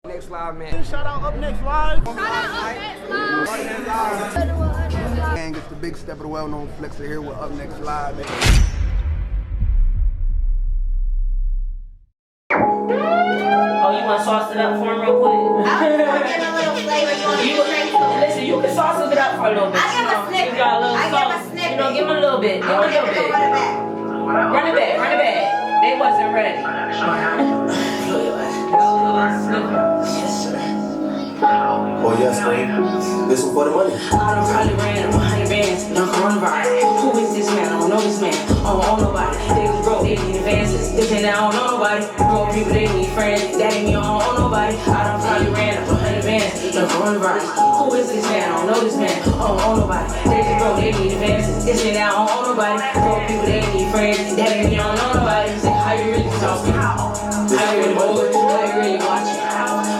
Next live, man. Shout out Up Next Live. Shout out Up Next Live. Gang, it's the big step of the well-known flexer here with Up Next Live. Oh, you want to sauce it up for him real quick? I'm getting a little flavor. Listen, you can sauce it up for a little bit. I give a snippet. You got a little I give sauce. a snippet. You know, give him a little bit. Give him a little bit. Run it back. Run it back. Run it back. They wasn't ready. Yes, sir. Oh yes, man. This one for the money. I done probably ran 100 bands, and I'm coronavirus. Who is this man? I don't know this man. I don't own nobody. They was broke, they need advances. This and that, I don't know nobody. Broke people, they need friends. That ain't me, I don't own nobody. I done probably ran 100 bands, and I'm coronavirus. Who is this man? I don't know this man. I don't own nobody. They was broke, they need advances. This and that, I don't own nobody. Broke people, they need friends. That ain't me, I don't know nobody. Say, how you really talking? How you really moving? How you really watching?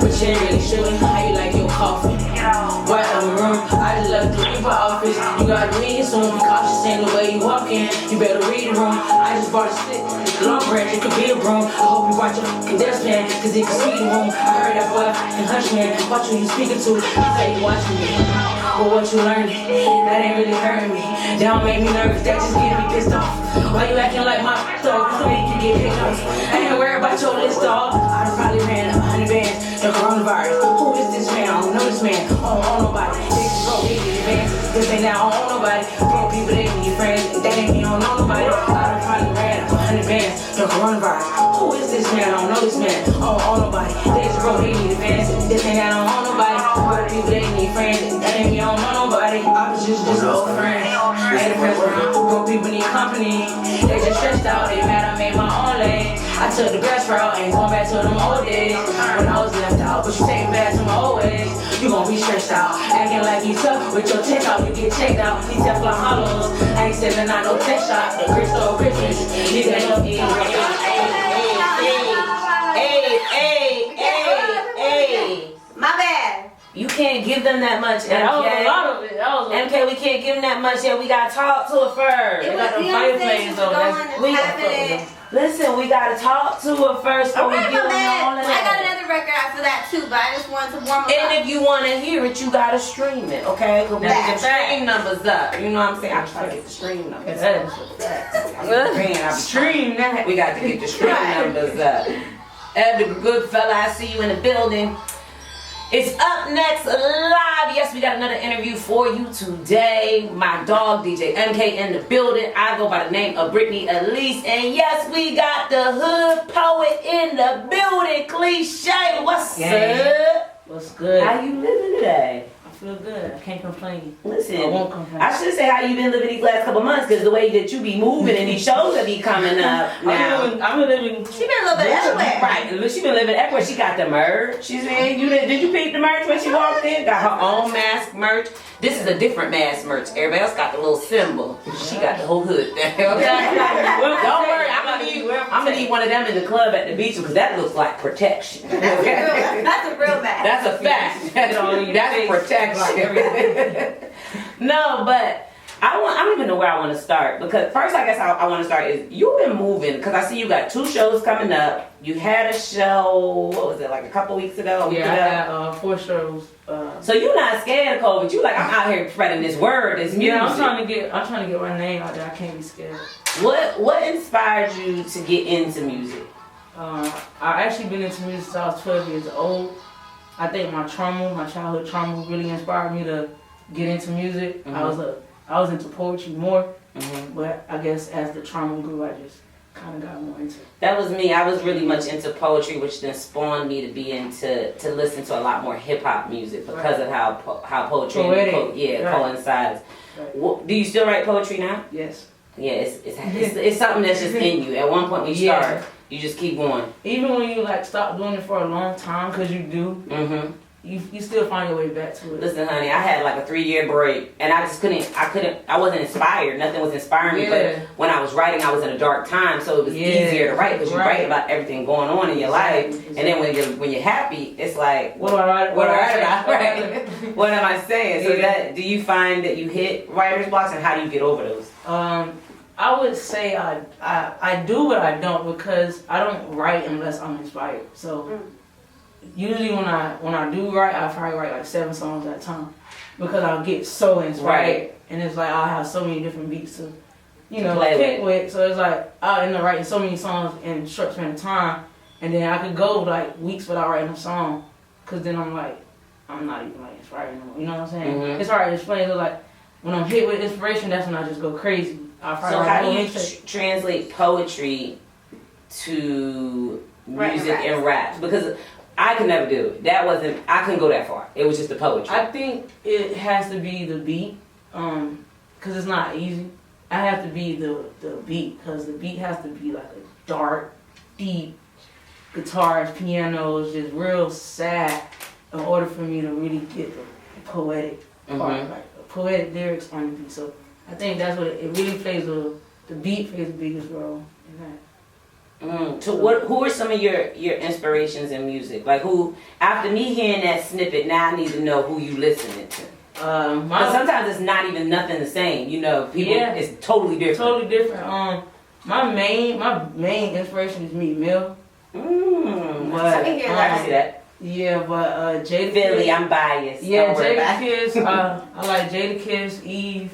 But you ain't really shooting. How you like your coffee? Right on the room, I just left the people office. You got a meeting soon, be cautious in the way you walk in. You better read the room. I just brought a stick, long branch, it could be a broom. I hope you brought your fucking dustpan, cause it can see the room. I heard that boy and hush man, watch who you speaking to. He say you watching me, but what you learning, that ain't really hurting me. That don't make me nervous, that just get me pissed off. Why you acting like my dog, so you can get picked off? I ain't worried about your list, dog. I done probably ran 100 bands, the coronavirus. Who is this man? I don't know this man. I don't own nobody. They just broke, they need advances. This ain't that, I don't own nobody. Broke people, they need friends. That ain't me, I don't know nobody. I done probably ran 100 bands, the coronavirus. Who is this man? I don't know this man. I don't own nobody. They just broke, they need advances. This ain't that, I don't own nobody. Broke people, they need friends. That ain't me, I don't know nobody. I was just old friends. Ain't a friends around. Broke people need company. They just stressed out. They mad I made my own lane. I took the best route. Ain't going back to them old days when I was left out. But you take me back to my old ways. You gon' be stressed out. Acting like you tough with your check out. You get checked out. These Teflon hollows. I ain't selling out no tech shop. The crystal Christmas. You got no Hey. My bad. You can't give them that much, MK. That was a lot of it. MK, we can't give them that much yet. We gotta talk to her first. It was the fireplace, though. Listen, we gotta talk to her first before we Okay, give my them all bad. of I got that. another record after that too, but I just wanted to warm up. And if you wanna hear it, you gotta stream it, okay? Now get the stream numbers up. You know what I'm saying? I try to get the stream numbers up. Stream that. We got to get the stream numbers up. Every good fella, I see you in the building. It's Up Next Live. Yes, we got another interview for you today. My dog, DJ MK, in the building. I go by the name of Brittany Elise. And yes, we got the hood poet in the building, Cliche. What's up? What's good? How you living today? I feel good. I can't complain. Listen, I won't complain. I should say how you been living these last couple months, because the way that you be moving and these shows that be coming up now. I'm living. She been a little bit everywhere. Right, she been living everywhere. She got the merch. She said, did you peep the merch when she walked in? Got her own mask merch. This is a different mask merch. Everybody else got the little symbol. She got the whole hood there. Don't worry, I'm gonna need one of them in the club at the beach, because that looks like protection. That's a real mask. That's a fact. That's protection. No, but I don't even know where I want to start, because first I guess I want to start is you've been moving, because I see you got 2 shows coming up. You had a show, what was it, like a couple weeks ago? Yeah, I had 4 shows. So you're not scared of COVID. You like, I'm out here spreading this word, this music. Yeah, I'm trying to get my name out there. I can't be scared. What inspired you to get into music? I actually been into music since I was 12 years old. I think my childhood trauma really inspired me to get into music. Mm-hmm. I was into poetry more, Mm-hmm. but I guess as the trauma grew, I just kind of got more into it. That was me. I was really much into poetry, which then spawned me to be to listen to a lot more hip hop music because of how poetry coincides. Right. Do you still write poetry now? Yes. Yeah, it's something that's just in you. At one point when you start, you just keep going. Even when you like stop doing it for a long time, because you do, you still find your way back to it. Listen, honey, I had like a 3-year break, and I wasn't inspired. Nothing was inspiring me. But when I was writing, I was in a dark time, so it was easier to write, because you write about everything going on in your life. And then when you're happy, it's like, what do I write about? Right? What am I saying? So do you find that you hit writer's blocks, and how do you get over those? I would say I do, but I don't, because I don't write unless I'm inspired. So usually when I do write, I probably write like 7 songs at a time because I'll get so inspired, and it's like I'll have so many different beats to, you know, pick with. So it's like I'll end up writing so many songs in a short span of time, and then I could go like weeks without writing a song, cause then I'm like, I'm not even like inspired anymore. You know what I'm saying? Mm-hmm. It's hard to explain. So like when I'm hit with inspiration, that's when I just go crazy. So how do you translate poetry to music and rap? Because I could never do it. I couldn't go that far. It was just the poetry. I think it has to be the beat, cause it's not easy. I have to be the beat, cause the beat has to be like a dark, deep guitars, pianos, just real sad, in order for me to really get the poetic part, like poetic lyrics on the beat. So I think that's what it really plays. The beat plays the biggest role in that. So who are some of your inspirations in music? Like who, after me hearing that snippet, now I need to know who you listening to. But sometimes it's not even nothing the same. You know, people, it's totally different. Totally different. My main inspiration is Meek Mill. I can hear that. I see that. Yeah, but Jada Philly, Kiss, I'm biased. Yeah, Jada Kiss. I like Jada Kiss, Eve,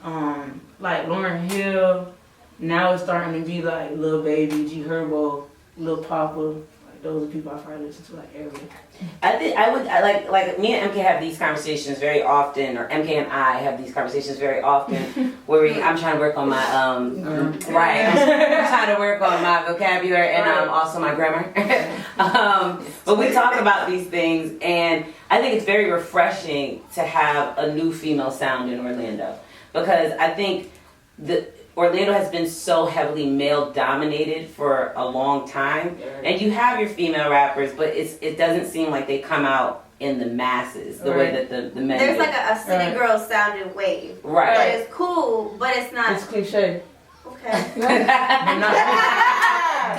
like Lauryn Hill. Now it's starting to be like Lil Baby, G Herbo, Lil Papa. Like those are people I probably listen to like every day. I like me and MK have these conversations very often, or MK and I have these conversations very often, where I'm trying to work on my I'm trying to work on my vocabulary and also my grammar. But we talk about these things, and I think it's very refreshing to have a new female sound in Orlando, because I think Orlando has been so heavily male dominated for a long time, and you have your female rappers, but it doesn't seem like they come out in the masses the way that the men. There's do. like a city girl sounding wave, right? But it's cool, but it's not. It's cliche. Okay.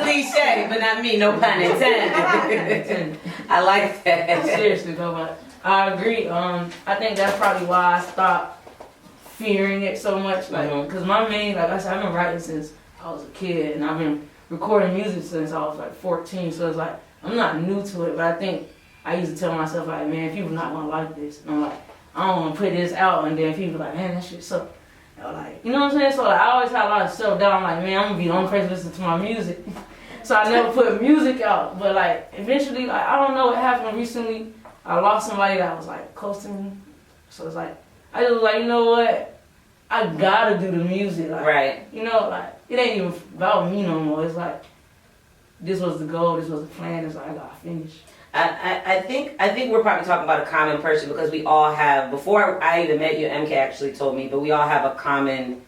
Cliche, but not me. No pun intended. I like that. Seriously though, but I agree. I think that's probably why I stopped fearing it so much, like, cause my main, like I said, I've been writing since I was a kid, and I've been recording music since I was like 14. So it's like I'm not new to it, but I think I used to tell myself like, man, people not gonna like this. And I'm like, I don't want to put this out, and then people like, man, that shit suck. Like, you know what I'm saying? So like, I always had a lot of self doubt. I'm like, man, I'm gonna be the only person listening to my music. So I never put music out. But like, eventually, like, I don't know what happened recently. I lost somebody that was like close to me. So it's like, I just was like, you know what? I gotta do the music. Like, right. You know, like, it ain't even about me no more. It's like, this was the goal, this was the plan. It's like, I gotta finish. I think we're probably talking about a common person, because we all have, before I even met you, MK actually told me, but we all have a common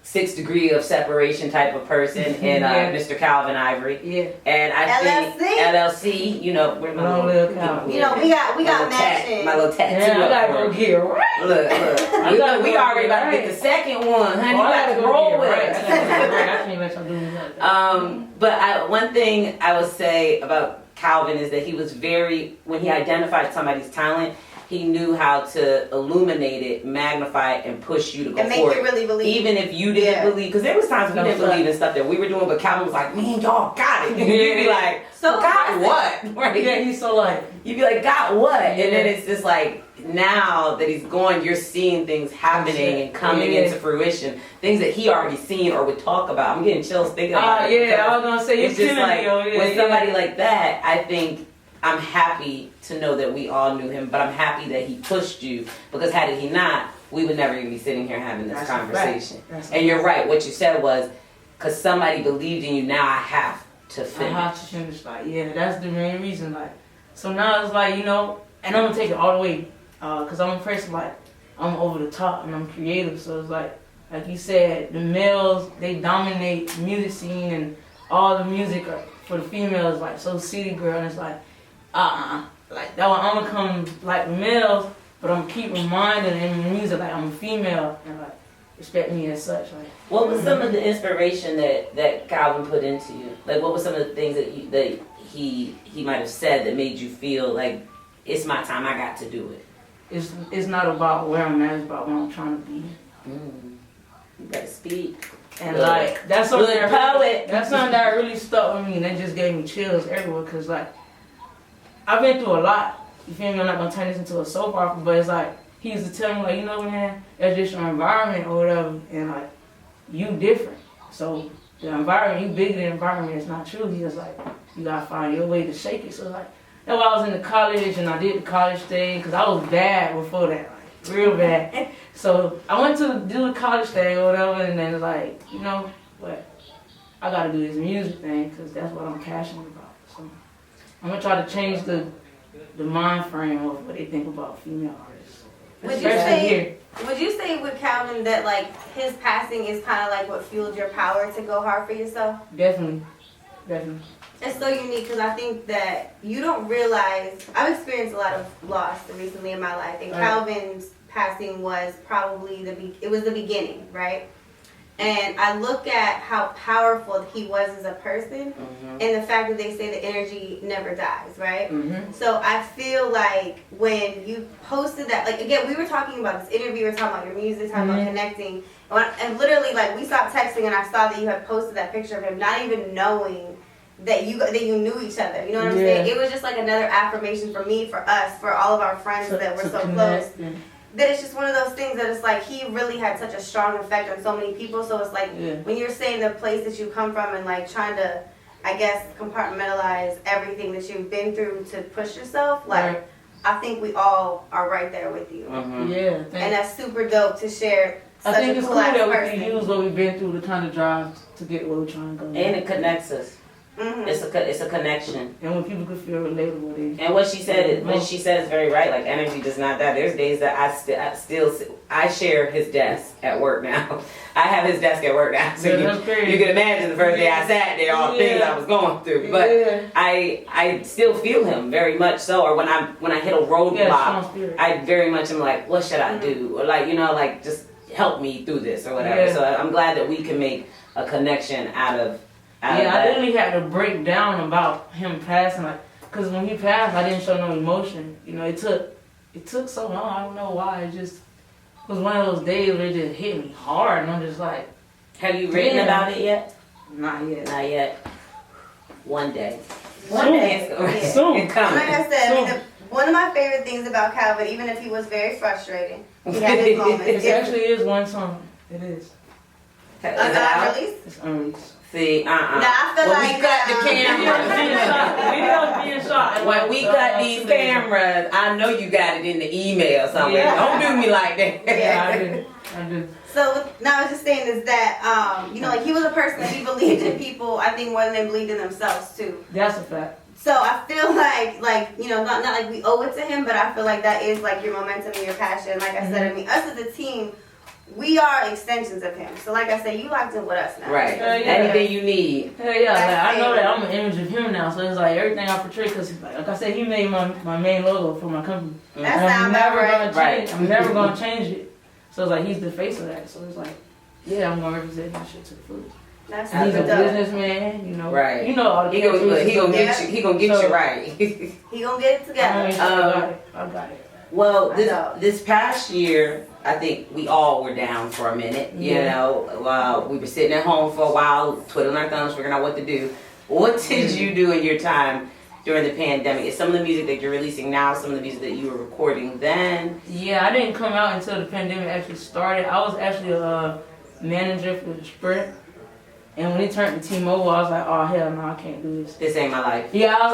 6 degree of separation type of person in Mr. Calvin Ivory. Yeah. And I think LLC, you know, we're my little Calvin. You know, we got matching. My little tattoo. Yeah, I gotta go get right. Look, we already about to get the second one, honey. You got to roll with it. I can't let y'all do that. But one thing I would say about Calvin is that he was when he identified somebody's talent, he knew how to illuminate it, magnify it, and push you to go and make forward. you really believe. Even if you didn't believe, because there was times we didn't believe in stuff that we were doing, but Calvin was like, man, y'all got it. And you'd be like, so got what? Right? Yeah, he's so like, You'd be like, got what? And then it's just like, now that he's gone, you're seeing things happening and coming into fruition. Things that he already seen or would talk about. I'm getting chills thinking about it. Yeah, I was going to say, it's just like, with somebody like that, I think I'm happy to know that we all knew him, but I'm happy that he pushed you, because had he not, we would never even be sitting here having this conversation. And you're right, what you said was, because somebody believed in you, now I have to finish. I have to finish, like, yeah, that's the main reason, like, so now it's like, you know, and I'm going to take it all the way, because I'm a person, like, I'm over the top and I'm creative, so it's like you said, the males, they dominate the music scene, and all the music for the females, like, so city girl, and it's like, like, that one, I'm gonna come like males, but I'm keep reminding in the music, like, I'm a female, and like, respect me as such. Like, what was some of the inspiration that Calvin put into you? Like, what were some of the things that he might have said that made you feel like, it's my time, I got to do it? It's not about where I'm at, it's about what I'm trying to be. You better speak. And like, that's something that that's something that really stuck with me, and that just gave me chills everywhere, because like, I've been through a lot. You feel me? I'm not gonna turn this into a soap opera, but it's like he used to tell me like, you know, man, it's just your environment or whatever, and like you different. So the environment, you bigger than the environment. It's not true. He was like, you gotta find your way to shake it. So like that's why I was in the college and I did the college thing because I was bad before that, like real bad. So I went to do the college thing or whatever, and then it's like, you know, but I gotta do this music thing because that's what I'm passionate about. So I'm gonna try to change the mind frame of what they think about female artists. Would you say with Calvin that like his passing is kind of like what fueled your power to go hard for yourself? Definitely. It's so unique because I think that you don't realize, I've experienced a lot of loss recently in my life, and Calvin's passing was probably it was the beginning, right? And I look at how powerful he was as a person, and the fact that they say the energy never dies, right? So I feel like when you posted that, like again, we were talking about this interview, we were talking about your music, talking about connecting, and literally like we stopped texting, and I saw that you had posted that picture of him, not even knowing that you knew each other. You know what I'm saying? It was just like another affirmation for me, for us, for all of our friends that were so close. That it's just one of those things that it's like he really had such a strong effect on so many people. So it's like when you're saying the place that you come from and like trying to, I guess, compartmentalize everything that you've been through to push yourself, like I think we all are right there with you. Yeah. And that's super dope to share. I think it's cool that we can use what we've been through to kind of drive to get where we're trying to go. And it connects us. It's a connection. And when people can feel relatable, and what she said is very right. Like energy does not die. There's days that I share his desk at work now. I have his desk at work now, so you can imagine the first day I sat there, all the things I was going through. But I still feel him very much so. Or when I hit a roadblock, I very much am like, what should I do? Or like, you know, like just help me through this or whatever. So I'm glad that we can make a connection out of. I literally had to break down about him passing, like, cause when he passed, I didn't show no emotion. You know, it took so long. I don't know why. It just was one of those days where it just hit me hard, and I'm just like, have you written about it yet? Not yet. Not yet. One day. One day. Soon. Like I said, I mean, one of my favorite things about Calvin, even if he was very frustrating, he had his moments. It actually is one song. It is. Unreleased? It's unreleased. See, Nah, I feel when like we cut the camera. Videos being shot. When we cut these cameras, I know you got it in the email somewhere. Don't do me like that. Yeah, I do. So now I was just saying is that you know, like he was a person that he believed in people, I think, more than they believed in themselves too. That's a fact. So I feel like you know, not like we owe it to him, but I feel like that is like your momentum and your passion. Like I said, I mean, us as a team, we are extensions of him. So like I said, you locked in with us now. Right. Anything you need. Hell yeah, like, I know that I'm an image of him now, so it's like everything I portray, because like I said, he made my main logo for my company. That's I'm never gonna change right. I'm never gonna change it. So it's like he's the face of that. So it's like, yeah, I'm gonna represent that shit to the fullest. That's and he's a dope. businessman, you know. Right. You know all the He gonna get you right. He gonna get it together. I got it. Well, this past year, I think we all were down for a minute. You know, we were sitting at home for a while, twiddling our thumbs, figuring out what to do. What did you do in your time during the pandemic? Is some of the music that you're releasing now some of the music that you were recording then? Yeah, I didn't come out until the pandemic actually started. I was actually a manager for the Sprint. And when it turned to T-Mobile, I was like, oh, hell no, I can't do this. This ain't my life. Yeah, I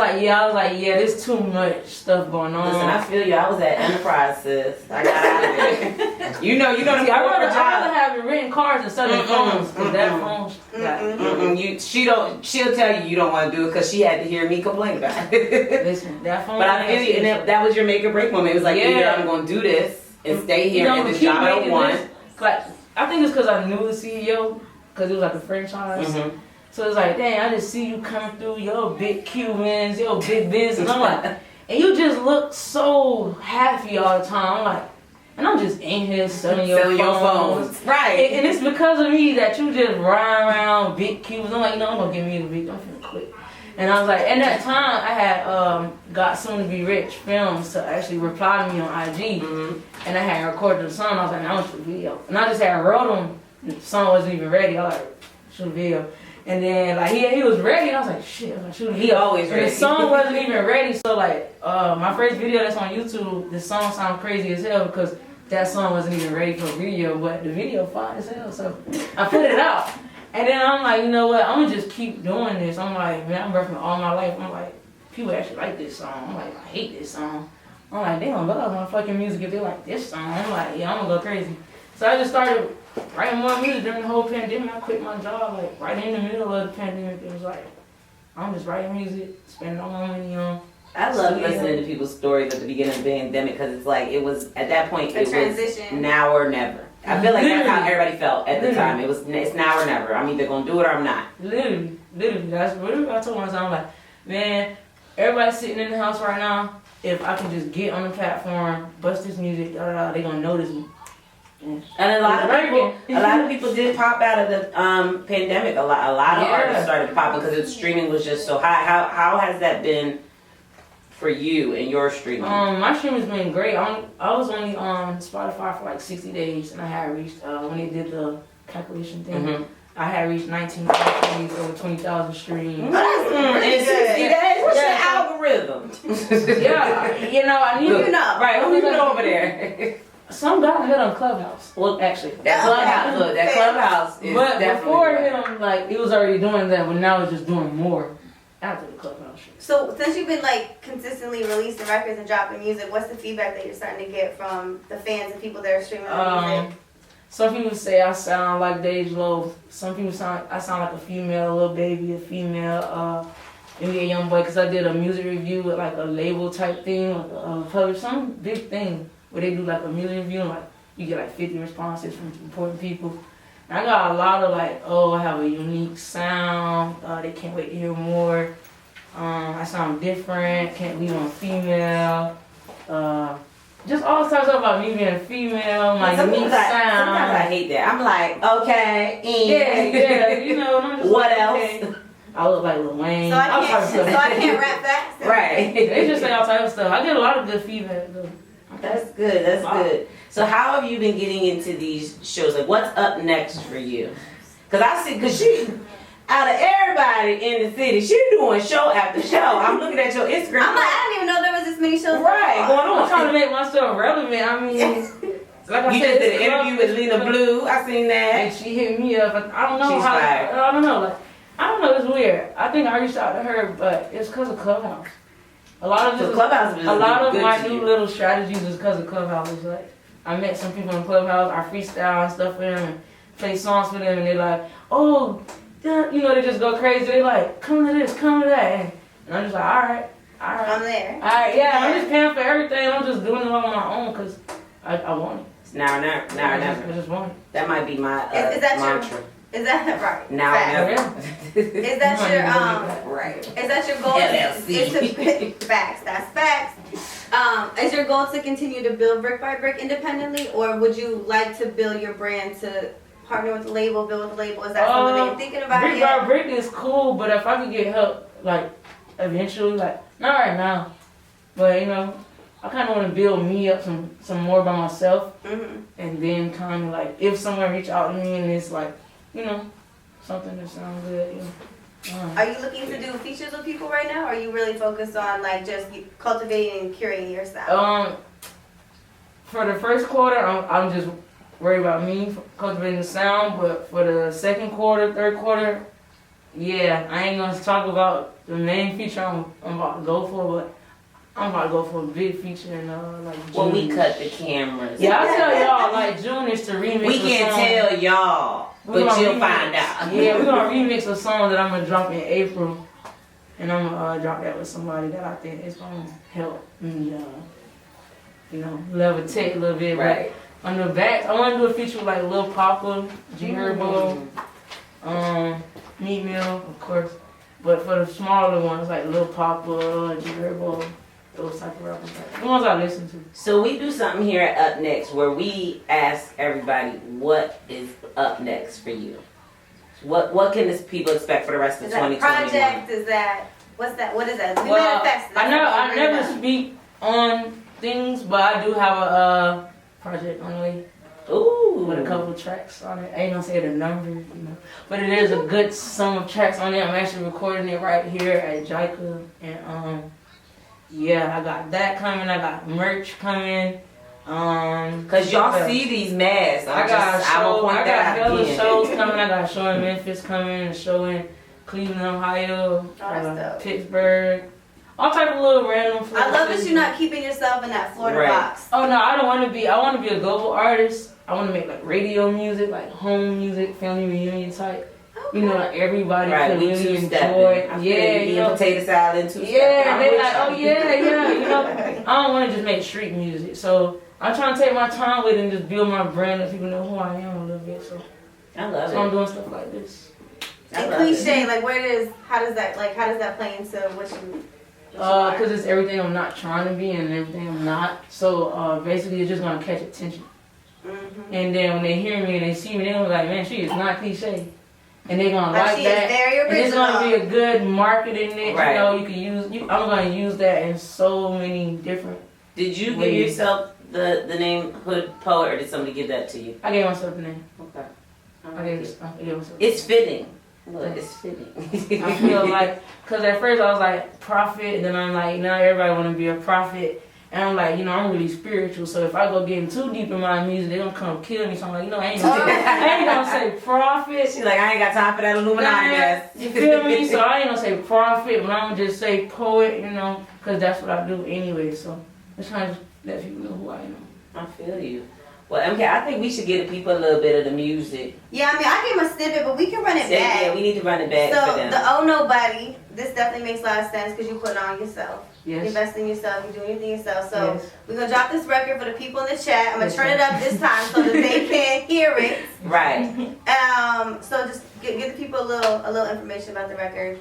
was like, there's too much stuff going on. Listen, I feel you. I was at Enterprise, sis. I got out of there. You know, I'd rather have it written cards instead of phones, because that phone's she'll tell you don't want to do it because she had to hear me complain about it. Listen, that phone. But I feel you, and that was your make or break moment. It was like, either I'm going to do this and stay here in this job I don't want. Like, I think it's because I knew the CEO. Because it was like a franchise. So it's like, dang, I just see you coming through your big Cubans, your big business. And I'm like, and you just look so happy all the time. I'm like, and I'm just in here selling your phones. Right. And it's because of me that you just ride around big Cubans. I'm like, I'm going to give me the big, I'm finna quit. And I was like, at that time, I had got Soon to Be Rich Films to actually reply to me on IG. And I had recorded the song. I was like, I want to shoot a video. And I just had wrote them. The song wasn't even ready. I was like, shoot a video. And then like he was ready, and I was like, shit, I'm gonna shoot him. He always And ready. the song wasn't even ready, so like my first video that's on YouTube, the song sound crazy as hell because that song wasn't even ready for video, but the video fine as hell, so I put it out. And then I'm like, you know what, I'm gonna just keep doing this. I'm like, man, I'm rapping all my life. I'm like, people actually like this song. I'm like, I hate this song. I'm like, they don't love my fucking music if they like this song. I'm like, yeah, I'm gonna go crazy. So I just started writing more music during the whole pandemic. I quit my job like right in the middle of the pandemic. It was like, I'm just writing music, spending all my money on. I love listening to people's stories at the beginning of the pandemic because it's like it was at that point The it transition. was now or never. I feel like that's how everybody felt at the Literally. time. It's now or never. I'm either gonna do it or I'm not. Literally, that's what I told myself. I'm like, man, everybody's sitting in the house right now. If I can just get on the platform, bust this music, they gonna notice me. And a lot of people did pop out of the pandemic. A lot of artists started popping because streaming was just so high. How has that been for you and your streaming? My streaming's been great. I was only on Spotify for like 60 days, and I had reached when they did the calculation thing. I had reached 19 countries, over 20,000 streams. In 60 days, what's your algorithm? Yeah, you know, I need Right, who you know over there? Some guy hit on Clubhouse. Well, actually, that Clubhouse is But definitely before right. him, like, he was already doing that, but now it's just doing more after the Clubhouse shit. So since you've been like consistently releasing records and dropping music, what's the feedback that you're starting to get from the fans and people that are streaming the music? Some people say I sound like Dej Loaf. Some people I sound like a female, a little baby, a female, maybe a young boy, because I did a music review with like a label type thing, like publish some big thing where they do like a music review and like you get like 50 responses from important people. And I got a lot of like, oh, I have a unique sound. They can't wait to hear more. I sound different. Can't believe I'm female. Just all types of about me being female, my unique sound. Sometimes I hate that. I'm like, okay, yeah, you know. And I'm just what like, else? okay. I look like Lil Wayne. So I can't rap fast. Right. They just say all types of stuff. I get a lot of good feedback though. That's good. That's good. So how have you been getting into these shows? Like, what's up next for you? Because she, out of everybody in the city, she doing show after show. I'm looking at your Instagram. I'm like, I didn't even know there was this many shows. Right, going I'm on. trying to make myself relevant. I mean, like I You said, just did an interview with Lena Blue. I seen that. and she hit me up. I don't know She's how. fired. I don't know. Like, I don't know. It's weird. I think I reached out to her, but it's because of Clubhouse. A lot of So this, Clubhouse is a lot of good my to new you. little strategies is because of Clubhouse. It's like I met some people in Clubhouse. I freestyle and stuff for them and play songs for them, and they're like, oh, yeah, you know, they just go crazy. They like, come to this, come to that, and I'm just like, all right. I'm there. Alright, yeah, I'm just paying for everything. I'm just doing it on my own because I want it. It's now or never. Now or I never. just want it. That might be my Is that your- mantra. Is that right? Now Facts. or never. Is that your Right. Is that your goal? LLC. Facts. That's facts. Is your goal to continue to build brick by brick independently, or would you like to build your brand to partner with the label, build with the label? Is that something that you're thinking about? Brick by brick is cool, but if I could get help, like eventually, like not right now, but you know, I kind of want to build me up some more by myself, and then kind of like if someone reach out to me and it's like, you know, something that sounds good, you know. Are you looking to do features with people right now, or are you really focused on like just cultivating and curating your style? For the first quarter, I'm just worried about me cultivating the sound, but for the second quarter, third quarter, yeah, I ain't gonna talk about the main feature I'm about to go for, but I'm about to go for a big feature in like June. When we cut the cameras. Yeah, I tell y'all, like June is to remix We a can't song. tell y'all, We're but gonna you'll remix- find out. Yeah, we're gonna remix a song that I'm gonna drop in April, and I'm gonna drop that with somebody that I think is gonna help me, you know, levitate a little bit. Right. But on the back, I want to do a feature with like Lil Papa, G Herbo, Meat Mill, of course. But for the smaller ones, like Lil Papa, G Herbo, those type of rappers, like, the ones I listen to. So we do something here at Up Next where we ask everybody what is up next for you. What can this people expect for the rest of Is that a 2021? project? Is that what's that? What is that? New Well, manifest. I never speak on things, but I do have a project on the way. Ooh. with a couple tracks on it. I ain't gonna say the number, you know, but it is a good sum of tracks on it. I'm actually recording it right here at JICA, and yeah, I got that coming. I got merch coming. Cause y'all see these masks. I got hella again. shows coming. I got a show in Memphis coming, a show in Cleveland, Ohio, that's dope. Pittsburgh. All type of little random. I love that you're not keeping yourself in that Florida box. Oh no, I don't want to be. I want to be a global artist. I want to make like radio music, like home music, family reunion type. Okay. You know, like everybody Right, can we really two-stepping. enjoy. Yeah, you know. Potato salad, two-stepping. Yeah, they like, oh yeah, yeah. You know, I don't want to just make street music. So I'm trying to take my time with it and just build my brand, let people know who I am a little bit. So I love it. So I'm doing stuff like this. And Cliche, like how does that play into what you Because it's everything I'm not trying to be and everything I'm not. So basically, it's just gonna catch attention. Mm-hmm. And then when they hear me and they see me, they're gonna be like, man, she is not Cliche. And they're gonna Like like she that. is very original. And it's gonna be a good marketing niche. Right. You know, you can use. I'm gonna use that in so many different. Did you give ways. yourself the name Hood Poet, or did somebody give that to you? I gave myself the name. Okay. I gave myself. It's fitting. Look, it's fitting. I feel like, because at first I was like prophet, and then I'm like, now everybody want to be a prophet. And I'm like, you know, I'm really spiritual, so if I go getting too deep in my music, they're going to come kill me. So I'm like, you know, I ain't gonna say prophet. She's like, I ain't got time for that Illuminati mess. You feel me? So I ain't gonna say prophet, but I'm gonna just say poet, you know, because that's what I do anyway. So I'm trying to let people know who I am. I feel you. Well, MK, I think we should give the people a little bit of the music. Yeah, I mean, I gave them a snippet, but we can run it back. Yeah, we need to run it back So for them. the Oh Nobody, this definitely makes a lot of sense because you put it on yourself. Yes. You invest in yourself, you do anything yourself. So Yes. we're gonna drop this record for the people in the chat. I'm gonna Yes, turn it up this time so that they can hear it. Right. So just give the people a little information about the record.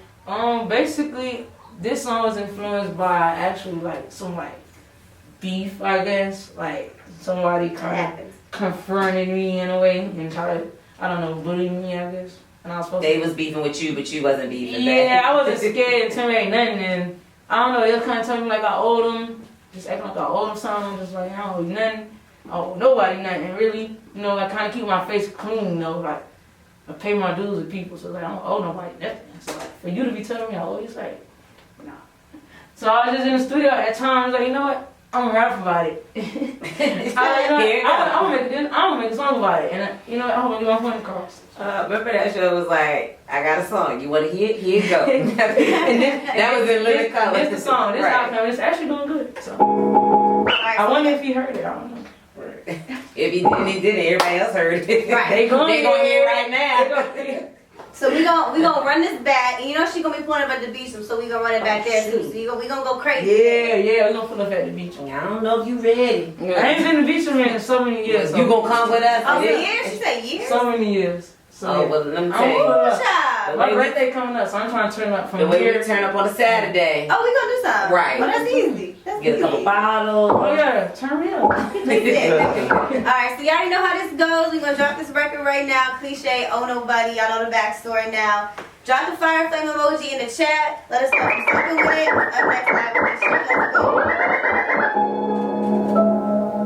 Basically, this song was influenced by actually like some like beef, I guess, like somebody What kind of happens? confronted me in a way and tried to, I don't know, bully me, I guess. And I was supposed They to. was beefing with you, but you wasn't beefing Yeah, back. I wasn't scared to make nothing, and I don't know. They kind of told me like I owed them, just acting like I owed them something. I'm just like, I don't owe you nothing. I owe nobody nothing. And really, you know, I kind of keep my face clean, you know, like I pay my dues with people, so like I don't owe nobody nothing. So like for you to be telling me I owe you, it's like, nah. So I was just in the studio at times, like, you know what? I'm gonna rap about it. I'm gonna make a song about it, and you know, I'm gonna get my point across. Remember that show was like, I got a song. You want to hear it? Here you go. And that was in living color. This the song. This Right. outcome. It's actually doing good. So I wonder if he heard it. I don't know. If he didn't, everybody else heard it. Right. They gonna hear it right now. So we gonna run this back, and you know she gonna be pulling up at the beach, so we gonna run it back there too. So we gonna go crazy. Yeah, we're gonna pull up at the beach. I don't know if you ready. I ain't been to the beach in so many years. You gonna come with us? Oh, years? She said years? So many years. So Oh, well, let me tell I'm you. pulling up. Child. My birthday coming up, so I'm trying to turn up The from way here. we turn up on a Saturday. Oh, we gonna do something. Right. Oh, that's easy. That's Get a easy. couple bottles. Oh yeah, turn me up. Alright, so y'all already know how this goes. We're gonna drop this record right now. Cliche, Oh Nobody. Y'all know the backstory now. Drop the fire flame emoji in the chat. Let us know if you're fucking with it. Up next live with Cliche. Let's go.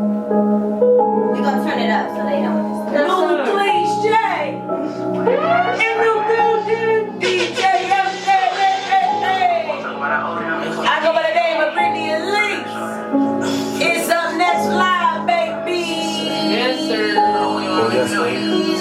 We're gonna turn it up so they know what this is. No Cliche. In the building, DJ I go by the name of Brittany Elise. It's up next live, baby. Yes, sir. Oh, yes, sir.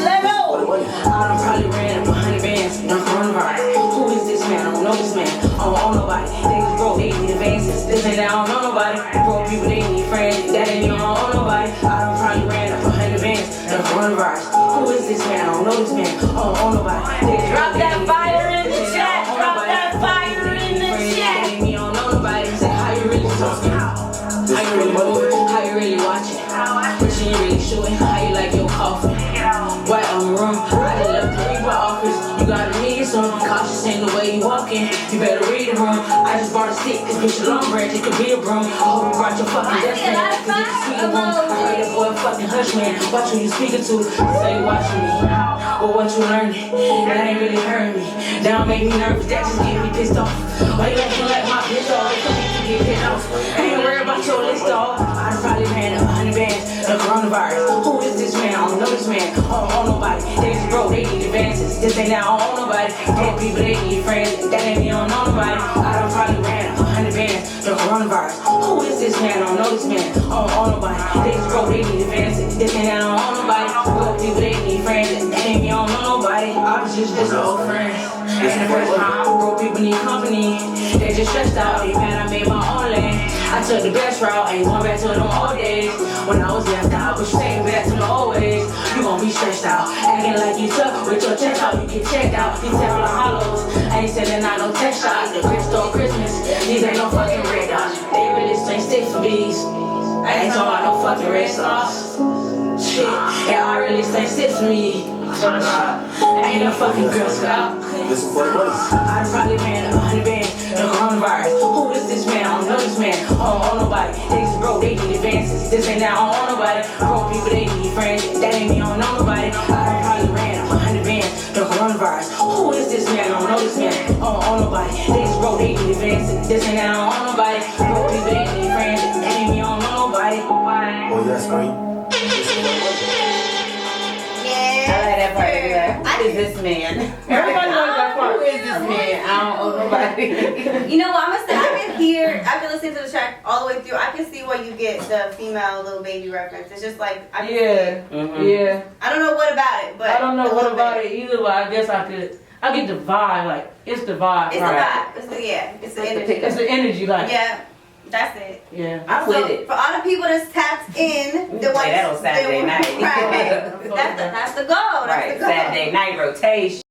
Let go. I done probably ran up 100 bands in the coronavirus. Who is this man? I don't know this man. I don't own nobody. Niggas broke, they need advances. This ain't that I don't know nobody. Broke people, they need friends. That ain't you, I don't own nobody. I done probably ran up 100 bands in the coronavirus. Who is this man? I don't know this man. I don't own nobody. Niggas Drop broke, that they need fire in the friends. chat. I don't own Drop nobody. that fire in the Friends, chat. that ain't me, I don't know nobody. Say how you really talking. How you really moving? How you really watching? What you really shooting? How you like your coffee? White on the room, I just left the Reaper office. You gotta need some cautious in the way you walking. You better read the room. I just brought a stick, cause bitch a long branch, it could be a broom. I hope you brought your fucking desk man, cause you can see the room. I heard that boy fucking hush man. Watch who you speaking to. Say you watching me, but what you learning? That ain't really hurting me. That don't make me nervous, that just get me pissed off. Why you acting like my bitch dog? It could make you get pissed off. I ain't worried about your list dog. I done probably ran up 100 bands, the coronavirus. Who is this man? I man, I don't own nobody. They just broke, they need advances. This ain't now, I don't own nobody. Broke people, they need friends. That ain't me, I don't know nobody. I done probably ran 100 bands. The coronavirus. Who is this man? I don't know this man. I don't own nobody. They just broke, they need advances. This ain't now, I don't own nobody. Broke people, they need friends. That ain't me, I don't know nobody. I was just old friends. And the first time, broke people need company. They just stressed out. They mad I made my own lane. I took the best route. Ain't going back to them old days. When I was left out, but staying back to the old ways. You gon' be stressed out. Acting like you tough with your chest out. You get checked out. These tell the hollows. I ain't sending out no text shots. The crystal Christmas. These ain't no fucking red dots. They really stay stick for these. I ain't talking about no fucking red sauce. Shit. Yeah, I really stay stick for me. I ain't no fucking Girl Scout. Listen for the voice. I probably ran 100 bands. The coronavirus. Who is this man? I don't know this man. I don't own nobody. They just broke. They need advances. This ain't now. I don't own nobody. Broke people. They need friends. That ain't me. I don't know nobody. I probably ran 100 bands. The coronavirus. Who is this man? I don't know this man. I don't own nobody. They just broke. They need advances. This ain't now. I don't own nobody. Broke people. They need friends. That ain't me. I don't know nobody. Oh yes, scream. Listen for the voice. I like that part. Who is this man? Everybody knows that part. Who is this man? I don't owe nobody. You know what? I'm gonna say I can hear. I've been listening to the track all the way through. I can see where you get the female little baby reference. It's just like I can see it. Yeah. I don't know what about it, but I don't know a what little about bit. it either, but I guess I get the vibe, like, it's the vibe. It's right? the vibe. It's the, yeah. It's the energy. It's the energy, like, Yeah. That's it. yeah. I'm So with it. for all the people that's tapped in, the Play that on Saturday night. Right. That's the goal. That's Right, the goal. Saturday night rotation.